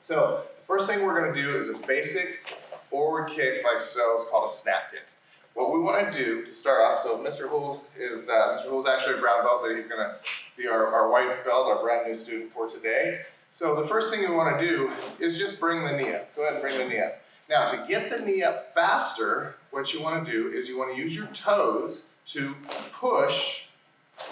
So the first thing we're going to do is a basic forward kick like so. It's called a snap kick. What we want to do to start off, so Mr. Hool is actually a brown belt, but he's going to be our white belt, our brand new student for today. So the first thing we want to do is just bring the knee up. Go ahead and bring the knee up. Now to get the knee up faster, what you want to do is you want to use your toes to push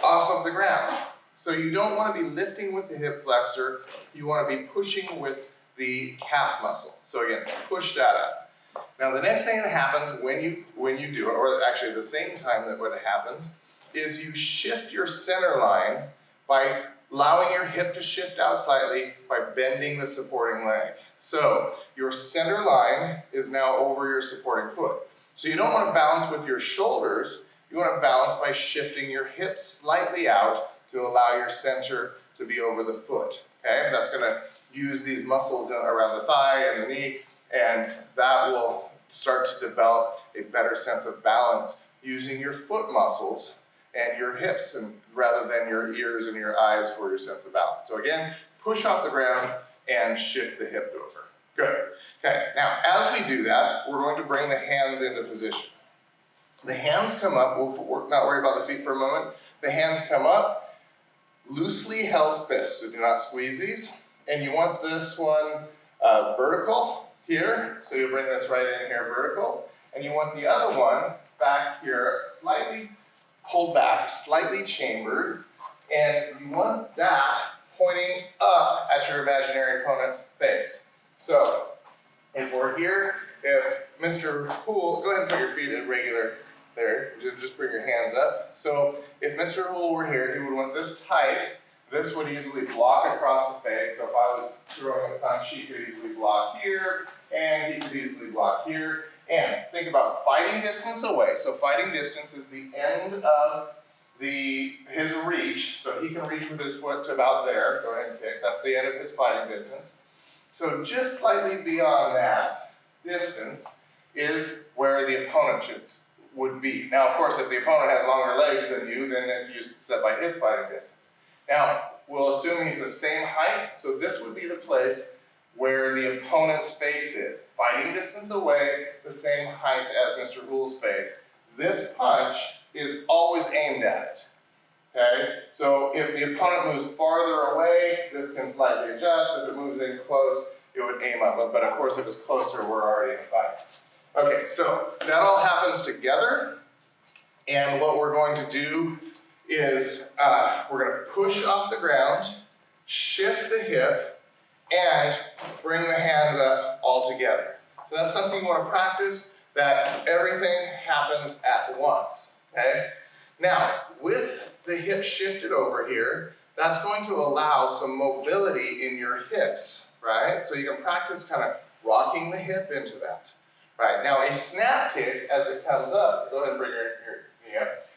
off of the ground. So you don't want to be lifting with the hip flexor, you want to be pushing with the calf muscle. So again, push that up. Now the next thing that happens when you do it, or actually at the same time that what happens, is you shift your center line by allowing your hip to shift out slightly by bending the supporting leg. So your center line is now over your supporting foot. So you don't want to balance with your shoulders, you want to balance by shifting your hips slightly out to allow your center to be over the foot. Okay, that's going to use these muscles around the thigh and the knee, and that will start to develop a better sense of balance using your foot muscles and your hips, and rather than your ears and your eyes for your sense of balance. So again, push off the ground and shift the hip over. Good. Okay, now as we do that, we're going to bring the hands into position. The hands come up, we'll not worry about the feet for a moment. The hands come up, loosely held fists, so do not squeeze these. And you want this one vertical here, so you bring this right in here vertical. And you want the other one back here, slightly pulled back, slightly chambered. And you want that pointing up at your imaginary opponent's face. So if we're here, if Mr. Hool, go ahead and put your feet in regular there, just bring your hands up. So if Mr. Hool were here, he would want this tight. This would easily block across the face. So if I was throwing a punch, he could easily block here, and he could easily block here. And think about fighting distance away. So fighting distance is the end of his reach. So he can reach with his foot to about there. Go ahead and kick. That's the end of his fighting distance. So just slightly beyond that distance is where the opponent would be. Now, of course, if the opponent has longer legs than you, then you're set by his fighting distance. Now, we'll assume he's the same height, so this would be the place where the opponent's face is. Fighting distance away, the same height as Mr. Hool's face. This punch is always aimed at it. Okay? So if the opponent moves farther away, this can slightly adjust. If it moves in close, it would aim up. But of course, if it's closer, we're already in a fight. Okay, so that all happens together. And what we're going to do is we're going to push off the ground, shift the hip, and bring the hands up all together. So that's something you want to practice, that everything happens at once. Okay? Now, with the hip shifted over here, that's going to allow some mobility in your hips, right? So you can practice kind of rocking the hip into that. Right, now a snap kick, as it comes up, go ahead and bring your knee up.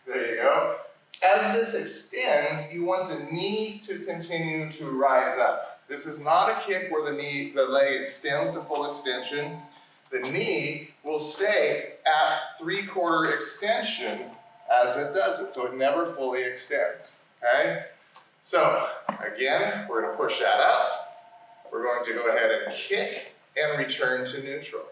There you go. As this extends, you want the knee to continue to rise up. This is not a kick where the leg extends to full extension. The knee will stay at 3/4 extension as it does it, so it never fully extends. Okay? So again, we're going to push that up. We're going to go ahead and kick and return to neutral.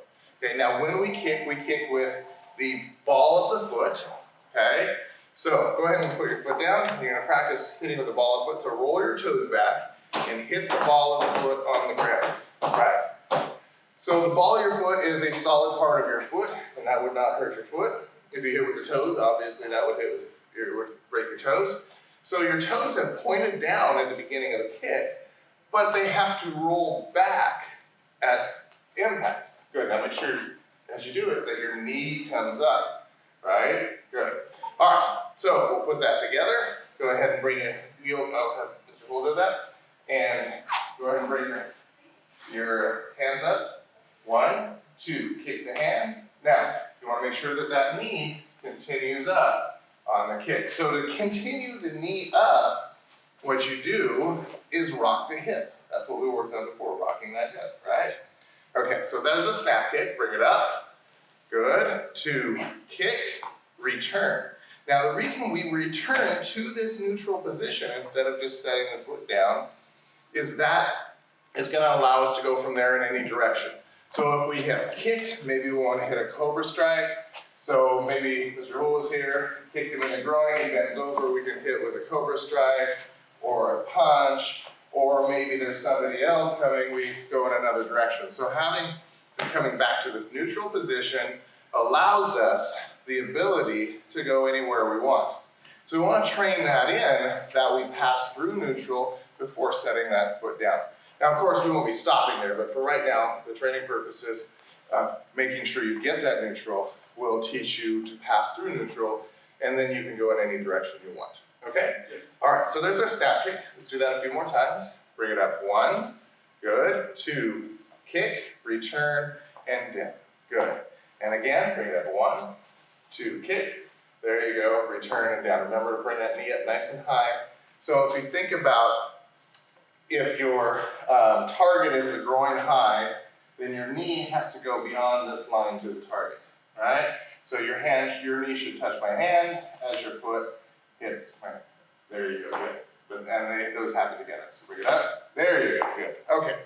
Okay, now when we kick with the ball of the foot. Okay, so go ahead and put your foot down. You're going to practice hitting with the ball of the foot. So roll your toes back and hit the ball of the foot on the ground. Right. So the ball of your foot is a solid part of your foot, and that would not hurt your foot. If you hit with the toes, obviously that would break your toes. So your toes have pointed down at the beginning of the kick, but they have to roll back at impact. Good, now make sure as you do it that your knee comes up, right? Good. All right, so we'll put that together. Go ahead and bring your heel, Mr. Hool did that. And go ahead and bring your hands up. 1, 2, kick the hand. Now, you want to make sure that that knee continues up on the kick. So to continue the knee up, what you do is rock the hip. That's what we worked on before, rocking that hip, right? Okay, so there's a snap kick. Bring it up. Good. 2, kick, return. Now the reason we return to this neutral position instead of just setting the foot down is that is going to allow us to go from there in any direction. So if we have kicked, maybe we want to hit a cobra strike. So maybe Mr. Hull is here, kicked him in the groin, he bends over, we can hit with a cobra strike or a punch, or maybe there's somebody else coming, we go in another direction. So coming back to this neutral position allows us the ability to go anywhere we want. So we want to train that in, that we pass through neutral before setting that foot down. Now, of course, we won't be stopping there, but for right now, the training purposes, making sure you get that neutral will teach you to pass through neutral, and then you can go in any direction you want. Okay? Yes. All right, so there's our snap kick. Let's do that a few more times. Bring it up. 1, good. 2, kick, return, and down. Good. And again, bring it up. 1, 2, kick. There you go. Return and down. Remember to bring that knee up nice and high. So if we think about if your target is the groin high, then your knee has to go beyond this line to the target. All right? So your knee should touch my hand as your foot hits my. There you go. Good. And those happen together. So bring it up. There you go. Good. Okay.